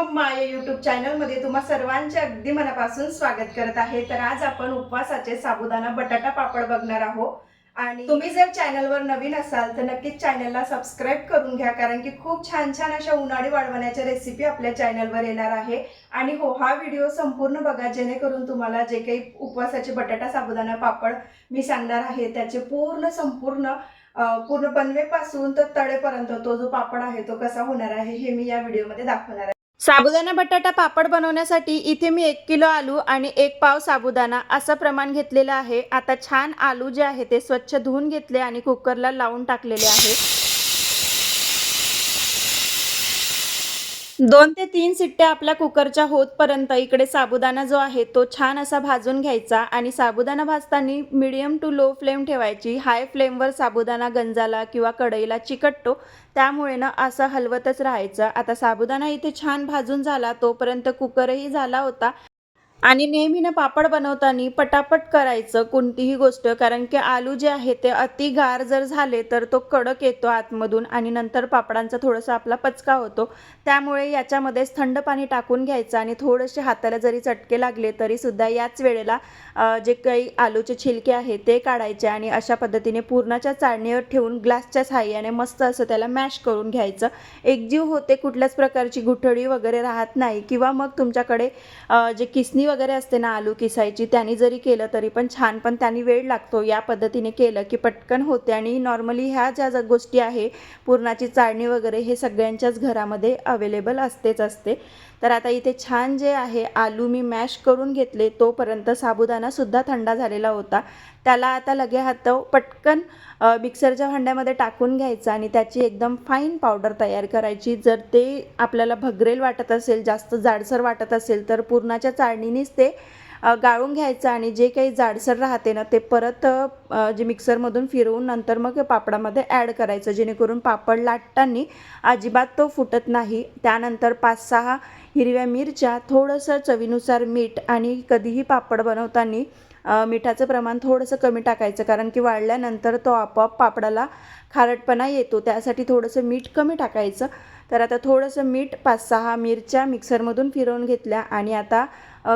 Mamma या YouTube चॅनलमध्ये तुम्हा सर्वांचे अगदी मनापासून स्वागत करत आहे। तर आज आपण उपवासाचे साबुदाणा बटाटा पापड बघणार आहोत आणि तुम्ही जर चॅनलवर नवीन असाल तर नक्कीच चॅनलला सबस्क्राइब करून घ्या, कारण की खूप छान छान अशा उन्हाळी वाळवण्याच्या रेसिपी आपल्या चॅनलवर येणार आहे। आणि हो, हा व्हिडिओ संपूर्ण बघा जेणेकरून तुम्हाला जे काही उपवासाचे बटाटा साबुदाणा पापड मी सांगणार आहे त्याचे संपूर्ण बनवेपासून तर तळेपर्यंत तो जो पापड आहे तो कसा होणार आहे हे मी या व्हिडिओमध्ये दाखवणार आहे। साबुदाणा बटाटा पापड बनवण्यासाठी इथे मी 1 किलो आलू आणि 1 पाव साबुदाणा असं प्रमाण घेतलेलं आहे। आता छान आलू जे आहे ते स्वच्छ धुवून घेतले आणि कुकरला लावून टाकलेले आहे। 2 ते 3 शिट्ट्या आपल्या कुकरच्या होतपर्यंत इकडे साबुदाणा जो आहे तो छान असा भाजून घ्यायचा आणि साबुदाणा भाजताना मीडियम टू लो फ्लेम ठेवायची। हाय फ्लेमवर साबुदाणा गंजाला किंवा कढईला चिकटतो, त्यामुळे ना असं हलवतच राहायचं। आता साबुदाणा इथे छान भाजून झाला, तोपर्यंत कुकरही झाला होता। आणि नेहमीनं पापड बनवताना पटापट करायचं कोणतीही गोष्ट, कारण की आलू जे आहे ते अति गार जर झाले तर तो कडक येतो आतमधून आणि नंतर पापडांचा थोडासा आपला पचका होतो। त्यामुळे याच्यामध्येच थंड पाणी टाकून घ्यायचं आणि थोडेसे हाताला जरी चटके लागले तरी सुद्धा याच वेळेला जे काही आलूचे छिलके आहे ते काढायचे आणि अशा पद्धतीने पूर्णाच्या चाळणीवर ठेवून ग्लासच्या साहाय्याने मस्त असं त्याला मॅश करून घ्यायचं। एकजीव होते, कुठल्याच प्रकारची गुठळी वगैरे राहत नाही। किंवा मग तुमच्याकडे जे किसणी वगैरे असते ना आलू किसायची, त्याने जरी केलं तरी पण छान, पण त्याने वेळ लागतो। या पद्धतीने केलं की पटकन होते आणि नॉर्मली ह्या ज्या गोष्टी आहे पुरणाची चाळणी वगैरे हे सगळ्यांच्याच घरामध्ये अवेलेबल असते। तर आता इथे छान जे आहे आलू मी मॅश करून घेतले, तोपर्यंत साबुदाणा सुद्धा थंडा झालेला होता। त्याला आता लगे हात पटकन मिक्सरच्या भांड्यामध्ये टाकून घ्यायचा आणि त्याची एकदम फाईन पावडर तयार करायची। जर ते आपल्याला भगरेल वाटत असेल, जास्त जाडसर वाटत असेल तर पुरणाच्या चाळणीनेच ते गाळून घ्यायचं आणि जे काही जाडसर राहते ना ते परत जे मिक्सरमधून फिरवून नंतर मग पापडामध्ये ॲड करायचं, जेणेकरून पापड लाटताना अजिबात तो फुटत नाही। त्यानंतर 5-6 हिरव्या मिरच्या, थोडंसं चवीनुसार मीठ आणि कधीही पापड बनवताना मिठाचं प्रमाण थोडंसं कमी टाकायचं, कारण की वाळल्यानंतर तो आपोआप पापडाला खारटपणा येतो, त्यासाठी थोडंसं मीठ कमी टाकायचं। तर आता थोडंसं मीठ, 5-6 मिरच्या मिक्सरमधून फिरवून घेतल्या आणि आता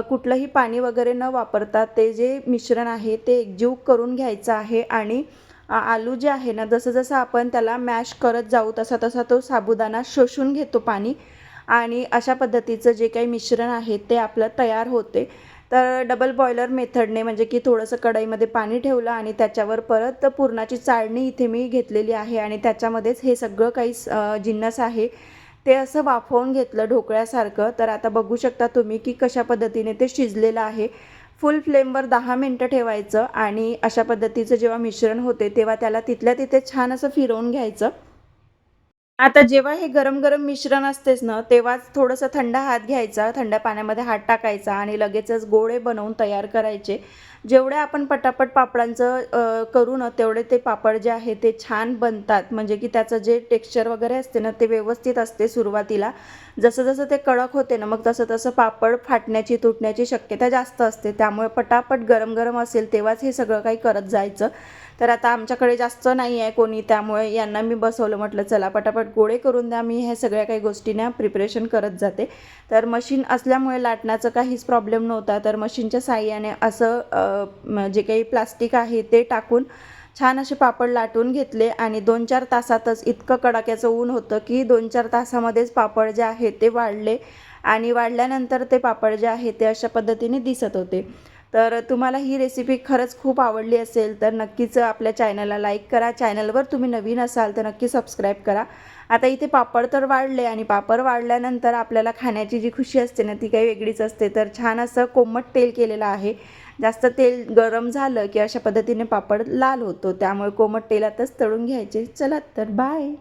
कुठलंही पाणी वगैरे न वापरता ते जे मिश्रण आहे ते एकजीव करून घ्यायचं आहे। आणि आलू जे आहे ना जसं जसं आपण त्याला मॅश करत जाऊ तसा तसा तो साबुदाणा शोषून घेतो पाणी आणि अशा पद्धतीचं जे काही मिश्रण आहे ते आपलं तयार होते। तर डबल बॉयलर मेथडने, म्हणजे की थोडंसं कढईमध्ये पाणी ठेवलं आणि त्याच्यावर परत पुरणाची चाळणी इथे मी घेतलेली आहे आणि त्याच्यामध्येच हे सगळं काही जिन्नस आहे ते असं वाफवून घेतलं ढोकळ्यासारखं। तर आता बघू शकता तुम्ही की कशा पद्धतीने ते शिजलेलं आहे। फुल फ्लेमवर 10 मिनटं ठेवायचं आणि अशा पद्धतीचं जेव्हा मिश्रण होते तेव्हा त्याला तिथल्या तिथे छान असं फिरवून घ्यायचं। आता जेव्हा हे गरम गरम मिश्रण असतेच ना तेव्हाच थोडंसं थंड हात घ्यायचा, थंड पाण्यामध्ये हात टाकायचा आणि लगेचच गोळे बनवून तयार करायचे। जेवढे आपण पटापट पापडांचं करू ना तेवढे ते पापड जे आहे ते छान बनतात, म्हणजे की त्याचं जे टेक्स्चर वगैरे असते ना ते व्यवस्थित असते सुरुवातीला। जसं जसं ते कडक होते ना मग तसं तसं पापड फाटण्याची तुटण्याची शक्यता जास्त असते, त्यामुळे पटापट गरम गरम असेल तेव्हाच हे सगळं काही करत जायचं। तर आता आमच्याकडे जास्त नाही आहे कोणी, त्यामुळे यांना मी बसवलं, म्हटलं चला पटापट गोळे करून द्या, मी हे सगळ्या काही गोष्टींना प्रिपरेशन करत जाते। तर मशीन असल्यामुळे लाटण्याचा काहीच प्रॉब्लेम नव्हता, तर मशीनच्या साहाय्याने असं जे काही प्लास्टिक आहे ते टाकून छान असे पापड लाटून घेतले आणि 2-4 तासातच इतकं कडाक्याचं ऊन होतं की 2-4 तासामध्येच पापड जे आहे ते वाळले आणि वाळल्यानंतर ते पापड जे आहे ते अशा पद्धतीने दिसत होते। तर तुम्हाला ही रेसिपी खरंच खूप आवडली असेल तर नक्कीच आपल्या चॅनलला लाईक करा। चॅनलवर तुम्ही नवीन असाल तर नक्की सबस्क्राईब करा। आता इथे पापड तर वाळले आणि पापड वाळल्यानंतर आपल्याला खाण्याची जी खुशी असते ना ती काही वेगळीच असते। तर छान असं कोमट तेल केलेलं आहे, जास्त तेल गरम झालं की अशा पद्धतीने पापड लाल होतो, त्यामुळे कोमट तेलातच तळून घ्यायचे। चला तर बाय।